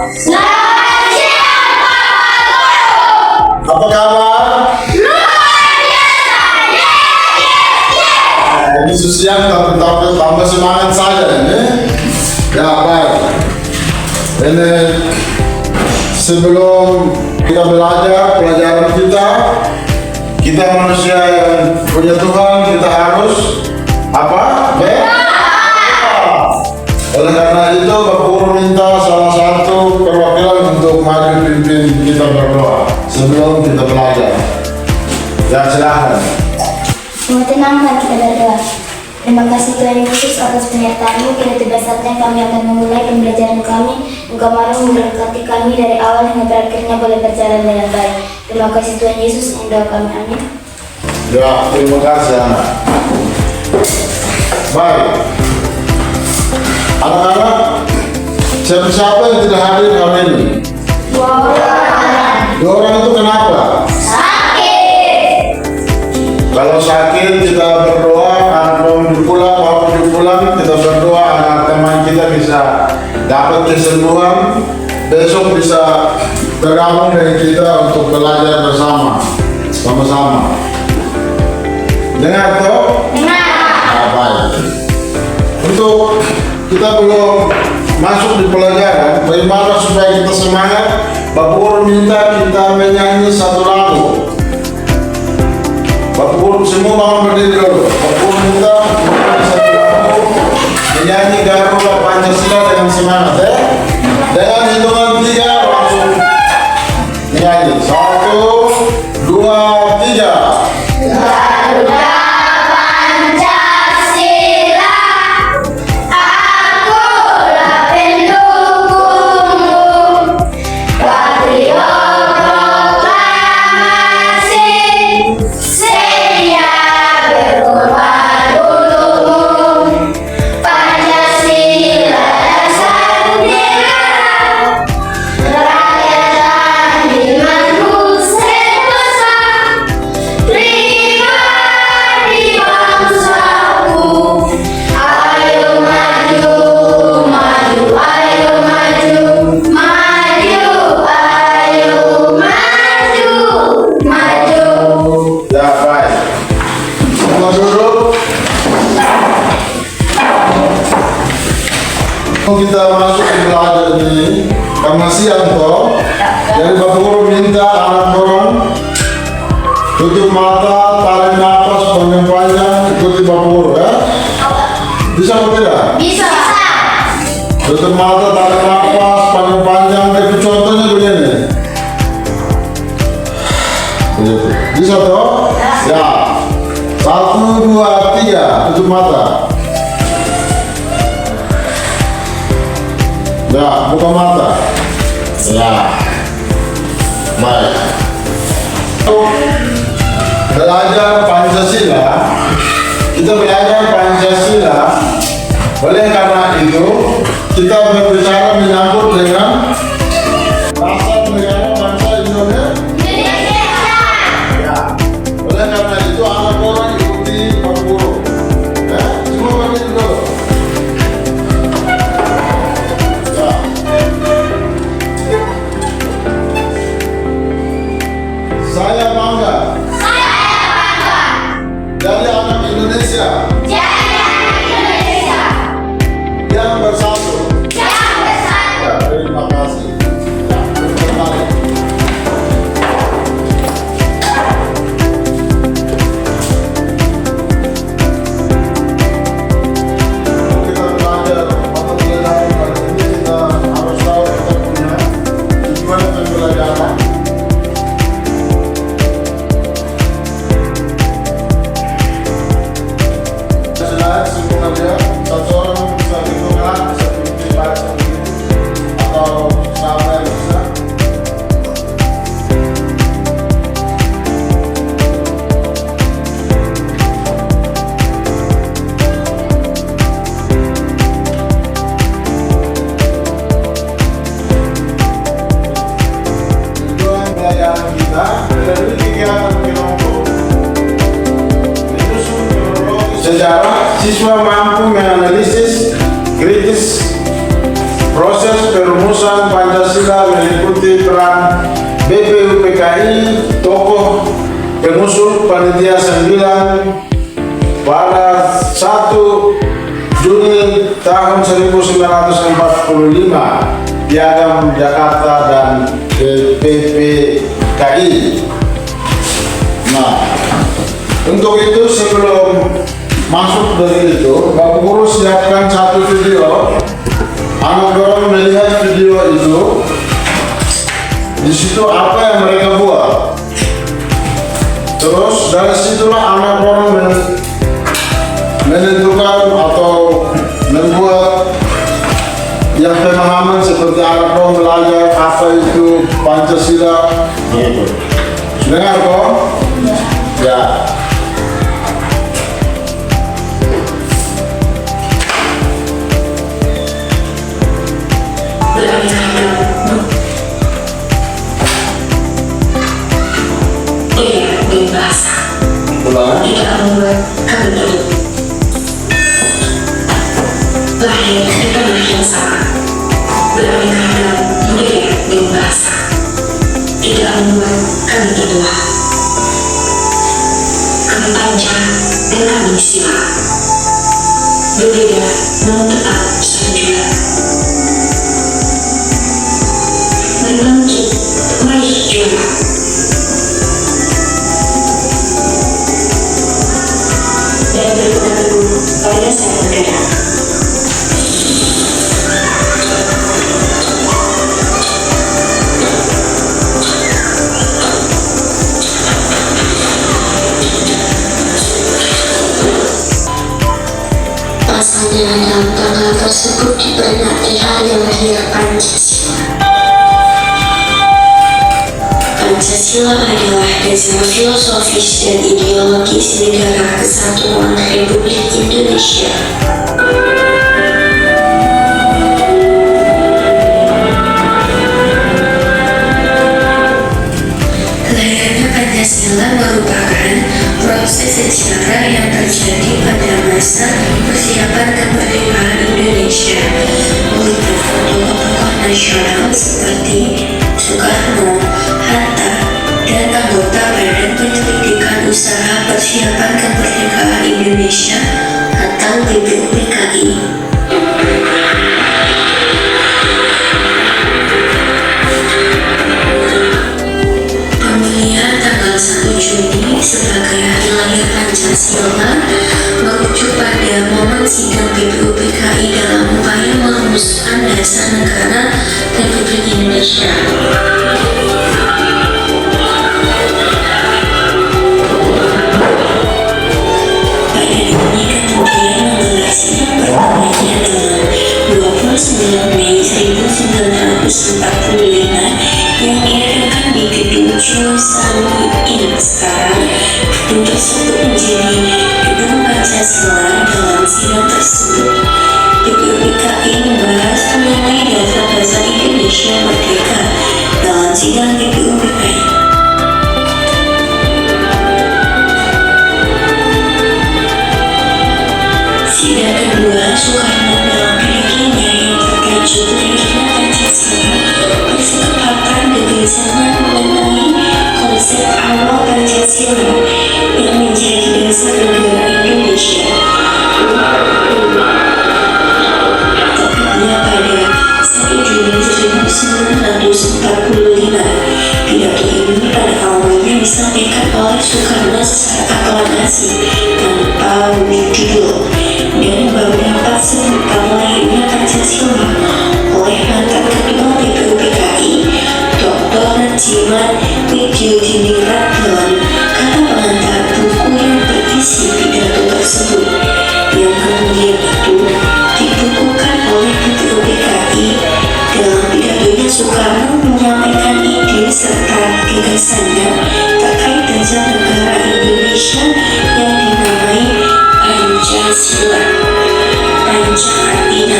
Selamat siang, Bapak Guru. Apa kabar? Luar biasa. Ini siang tambah semangat saja ini. Ya baik. Ini sebelum kita belajar pelajaran kita manusia yang punya Tuhan, kita harus apa? Oleh karena itu, Bapak Guru minta salah satu perwakilan untuk maju pimpin kita berdoa sebelum kita belajar. Ya silakan. Tenangkan kita berdoa. Terima kasih Tuhan Yesus atas penyertaan-Mu. Kini tiba saatnya kami akan memulai pembelajaran kami. Engkau mau memberkati kami dari awal hingga berakhirnya boleh berjalan dengan baik. Terima kasih Tuhan Yesus, yang doa kami, amin. Ya, terima kasih anak. Baik. Anak-anak, siapa yang tidak hadir hari ini? Dua orang itu kenapa? Kalau sakit kita berdoa, kalau pulang kita berdoa agar teman kita bisa dapat kesembuhan, besok bisa bergabung dengan kita untuk belajar bersama, sama-sama. Dengar toh? Dengar. Baik. Untuk kita belum masuk di pelajaran, bagaimana supaya kita semangat? Bapak Guru minta kita menyanyi satu lagu. Bapak Guru semua bangun berdiri dulu. Bapak Guru minta satu lagu menyanyi Garuda Pancasila dengan semangat ya. Dengan hitungan 3 langsung menyanyi. 1, 2, 3. Garuda Pancasila, akulah pendukungmu. Patriot proklamasi, sedia berkorban untukmu. Pancasila dasar negara, rakyat dimanapun sentosa. Pribadi bangsaku, ayo maju, maju, ayo maju, maju, ayo maju, maju. Ya baik. Semua duduk. Kita masuk ke belajar ini karena siang toh. Jadi Bapak Guru minta anak orang tutup mata, tarik nafas panjang-panjang, ikuti Bapak Guru ya. Bisa atau tidak? Bisa. Tutup mata, tarik nafas panjang-panjang. Itu contohnya begini. Begitu. Bisa toh? Ya. 1, 2, 3. Tutup mata. Ya, buka mata. Ya. Baik. Belajar Pancasila. Kita belajar Pancasila. Oleh karena itu, kita berbicara menyangkut dengan rasa negara bangsa Indonesia. Ya. Oleh karena itu, anak orang ikuti Bapak Guru. Ya, semua berdiri dulu. Ya. Saya bangga jadi anak Indonesia yang bersatu. Ya, terima kasih. Ya, terima kasih. Kita belajar mata pelajaran kali ini, kita harus tahu kita punya tujuan pembelajaran. Selain sebenarnya satu orang bisa hitungan, bisa bikin baca begitu, atau sama yang bisa. Tujuan pelajaran kita dari kegiatan kelompok menyusun kronologis sejarah. Siswa mampu menganalisis kritis proses perumusan Pancasila Pancasila meliputi peran BPUPKI, tokoh pengusul panitia 9 pada 1 Juni tahun 1945 Piagam Jakarta dan BPUPKI. Nah, untuk itu sebelum masuk dari itu, Bapak Guru siapkan satu video. Anak dorong melihat video itu. Di situ apa yang mereka buat. Terus dari situlah anak dorong menentukan atau membuat yang pemahaman seperti anak dorong belajar apa itu Pancasila. Dengar kok? Ya. Bahasa Ulang. tidak membuat kami hidup. Lahir di tanah yang sama, beraneka ragam budaya dan bahasa tidak membuat kami kedua. Kami panjang dan kami sila, berbeda namun tetap satu juga. Mari bangkit, mari juara. Dan berpegang teguh pada dasar negara. Pasalnya dalam tanggal tersebut diperingati Hari Lahir Pancasila. Pancasila adalah dasar filosofis dan ideologis Negara Kesatuan Republik Indonesia. Lahirnya Pancasila merupakan proses sejarah yang terjadi pada masa persiapan kemerdekaan Indonesia oleh tokoh-tokoh nasional seperti Soekarno, Hatta, dan anggota Badan Penyelidikan Usaha Persiapan Kemerdekaan Indonesia atau BPUPKI. Pemilihan tanggal 1 Juni sebagai Hari Lahir Pancasila merujuk pada momen sidang BPUPKI dalam upaya merumuskan dasar negara Republik Indonesia. Pada ini kemudian menggelar sidang pertamanya dengan 29 Mei 1945 yang diadakan di Gedung Chosani Inn sekarang. Gedung tersebut menjadi Gedung Pancasila. Dalam sidang tersebut, BPUPKI membahas mengenai dasar-dasar Indonesia Merdeka dalam sidang BPUPKI. Sidang kedua, Soekarno dalam pidatonya yang bertajuk Lahirnya Pancasila berkesempatan berbicara mengenai konsep awal Pancasila yang menjadi dasar negara Indonesia. Tepatnya pada 1 Juni 1945. Pidato ini pada awalnya disampaikan oleh Soekarno secara aklamasi tanpa judul, dan baru dapat sebutan lahirnya Pancasila oleh mantan ketua BPUPKI Dr. Jimat Widyodiningrat dalam kata pengantar buku yang berisi pidato tersebut, yang kemudian itu dibukukan oleh BPUPKI. Dalam pidatonya, Soekarno menyampaikan ide serta gagasannya terkait dasar negara Indonesia yang dinamai Pancasila. Panca artinya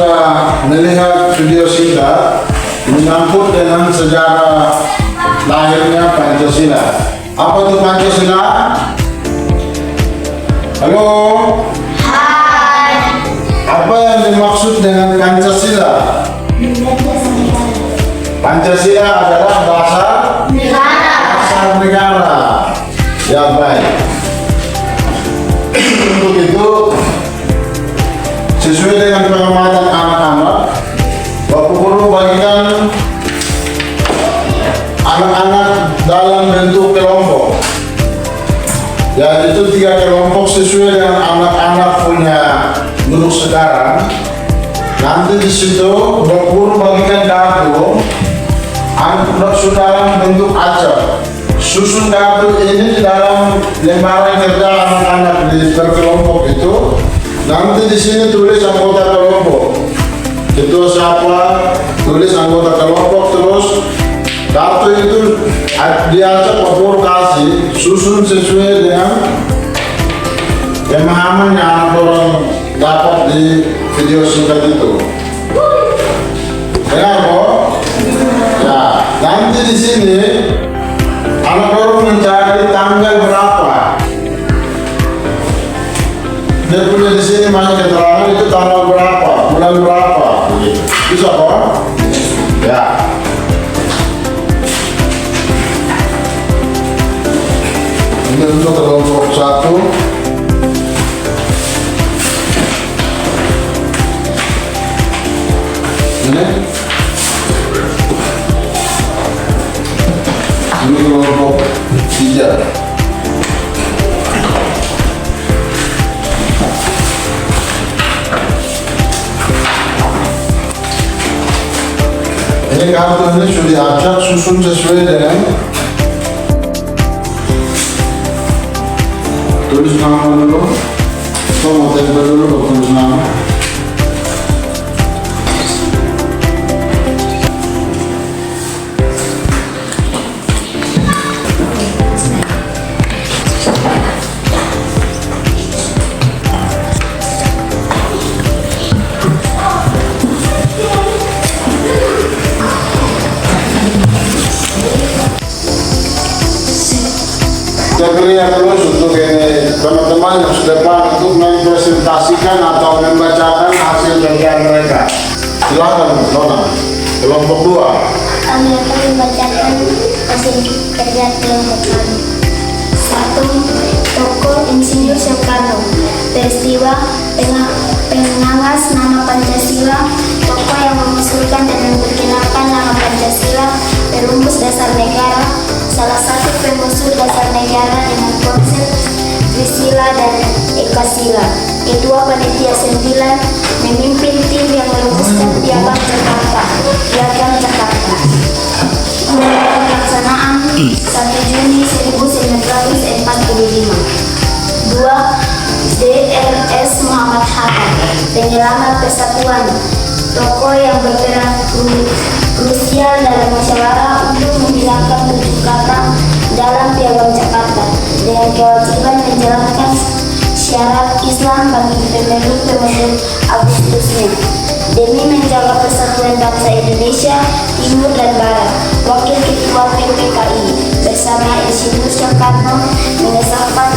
sudah melihat video singkat menyangkut dengan sejarah lahirnya Pancasila. Apa itu Pancasila? Halo? Hai. Apa yang dimaksud dengan Pancasila? Pancasila adalah dasar negara. Ya baik. Untuk itu, sesuai dengan pengamatan anak-anak, Bapak Guru bagikan anak-anak dalam bentuk kelompok. Yaitu 3 kelompok sesuai dengan anak-anak punya guru sekarang. Nanti di situ Bapak Guru bagikan kartu. Anak sudah dalam bentuk acak. Susun kartu ini dalam lembaran kerja anak-anak di berkelompok itu. Nanti di sini tulis anggota kelompok. Ketua siapa, tulis anggota kelompok, terus kartu itu diacak Bapak kasih, susun sesuai dengan pemahaman yang anak orang dapat di video singkat itu. Dengar kok? Ya, nanti di sini anak orang mencari tanggal berapa. Dia punya di sini banyak keterangan itu tanggal berapa, bulan berapa, begitu. Bisa kok? Ya. Ini untuk kelompok 1. Ini kelompok 3. Ini kartu ini sudah diacak, susun sesuai dengan tulis nama dulu. Kita mau tempel dulu tulis nama. Saya beri terus untuk teman-teman yang sudah depan untuk mempresentasikan atau membacakan hasil kerjaan mereka. Silakan, Nona. Kelompok 2. Kami akan membacakan hasil kerja kelompok kami. 1. Tokoh Insinyur Soekarno. Peristiwa pengangas nama Pancasila. Tokoh yang mengusulkan dan memperkenalkan nama Pancasila. Perumus dasar negara. Salah satu pengusul dasar negara dengan konsep Trisila dan Ekasila. Ketua Panitia 9 memimpin tim yang merumuskan Piagam Jakarta. Pelaksanaan 1 Juni 1945. 2. DRS Muhammad Hatta, penyelamat persatuan. Tokoh yang berperan krusial dalam musyawarah untuk menghilangkan bentuk kata dalam Piagam Jakarta dengan kewajiban menjalankan syarat Islam bagi pemilu Agustusnya demi menjaga persatuan bangsa Indonesia Timur dan Barat. Wakil Ketua PPKI bersama Insinyur Soekarno mengesahkan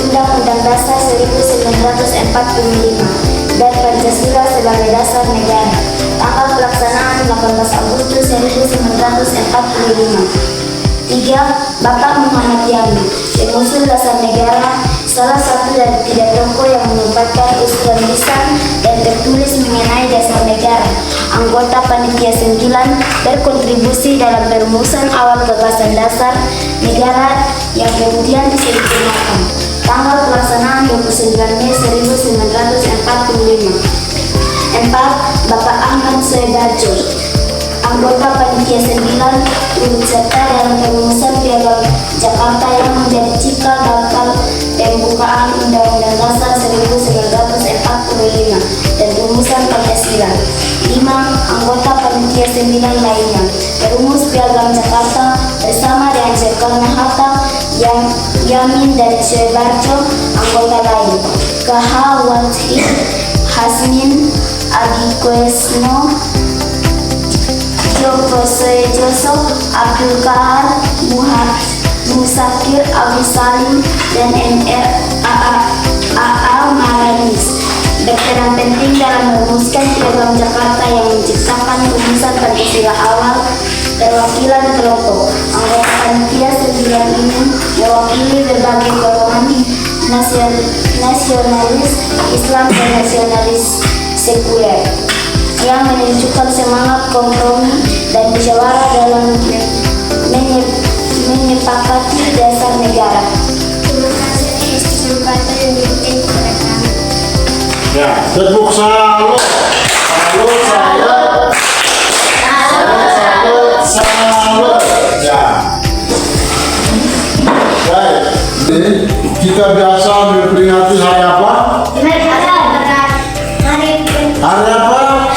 Undang-Undang Dasar 1945 dan Pancasila sebagai dasar negara. Tanggal pelaksanaan 18 Agustus 1945. 3. Bapak Muhammad Yamin, pengusul dasar negara, salah satu dari 3 tokoh yang menempatkan usulan lisan dan tertulis mengenai dasar negara. Anggota Panitia 9 berkontribusi dalam perumusan awal gagasan dasar negara yang kemudian disempurnakan. Tanggal pelaksanaan 29 Mei 1945. 4. Bapak Ahmad Soebarjo, anggota Panitia 9, turut serta dalam perumusan Piagam Jakarta yang menjadi cikal bakal pembukaan Undang-Undang Dasar 1945 dan rumusan Pancasila. 5. Anggota Panitia 9 lainnya perumus Piagam Jakarta bersama dengan Soekarno-Hatta, Yamin dan Soebarjo. Anggota lain: KH Wathid, Hasmin, Adi Kuesno, Joko Soejoso, Abdul Kahar, Musakir, Abu Salim, dan AA Maranis. Berperan penting dalam merumuskan piagam Jakarta yang menciptakan rumusan Pancasila awal. Perwakilan kelompok anggota panitia 9 ini mewakili berbagai golongan nasionalis Islam dan nasionalis sekuler yang menunjukkan semangat kompromi dan musyawarah dalam menyepakati dasar negara. Terima kasih atas kesempatan yang diberikan kepada kami. Ya, tepuk salut. Ya. Baik. Kita biasa memperingati hari apa? Hari apa?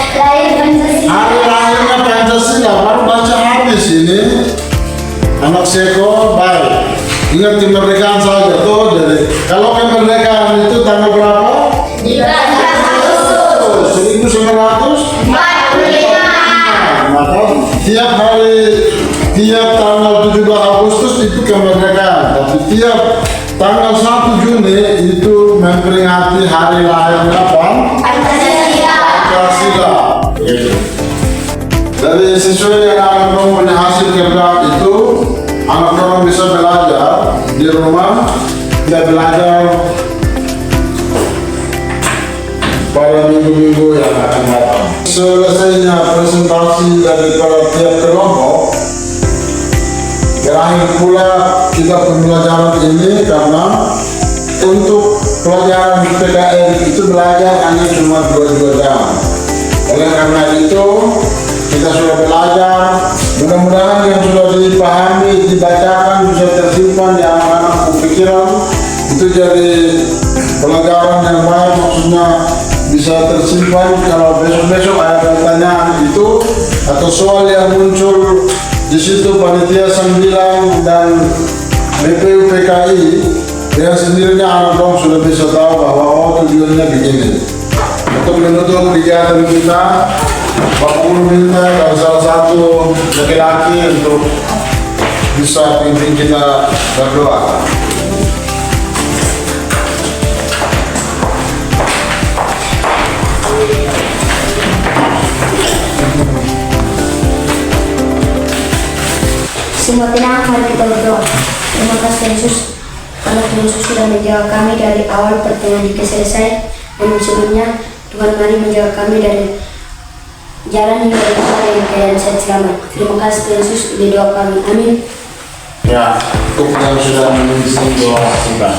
Hari lahirnya Pancasila. Baru baca habis ini. Anak seko, baik. Ingat kemerdekaan saja tuh. Jadi kalau kemerdekaan itu tanggal berapa? 1945. Maka tiap tanggal 17 Agustus itu kemerdekaan, tapi tiap tanggal 1 Juni itu memperingati hari lahirnya Pancasila. Jadi sesuai dengan anak dorong punya hasil kerja itu, anak dorong bisa belajar di rumah, tidak belajar pada minggu-minggu yang akan datang. Selesainya presentasi dari tiap kelompok, berakhir pula kita pembelajaran ini karena untuk pelajaran PKN itu belajar hanya cuma 2 jam. Oleh karena itu kita sudah belajar, mudah-mudahan yang sudah dipahami, dibacakan bisa tersimpan di anak-anak pikiran. Itu jadi pelajaran yang baik, maksudnya bisa tersimpan kalau besok-besok ada pertanyaan itu atau soal yang muncul di situ. Panitia 9 dan BPUPKI dengan sendirinya anak dong sudah bisa tahu bahwa tujuannya begini. Untuk menutup kegiatan kita, Bapak Guru minta kalau salah satu laki-laki untuk bisa pimpin kita berdoa. Semua tenang, mari kita berdoa. Terima kasih Yesus, karena Tuhan Yesus sudah menjaga kami dari awal pertengahan hingga selesai. Dan sebelumnya Tuhan mari menjaga kami dari jalan hingga yang keadaan sehat selamat. Terima kasih Tuhan Yesus, di doa kami. Amin. Ya, untuk yang sudah mengisi doa kita.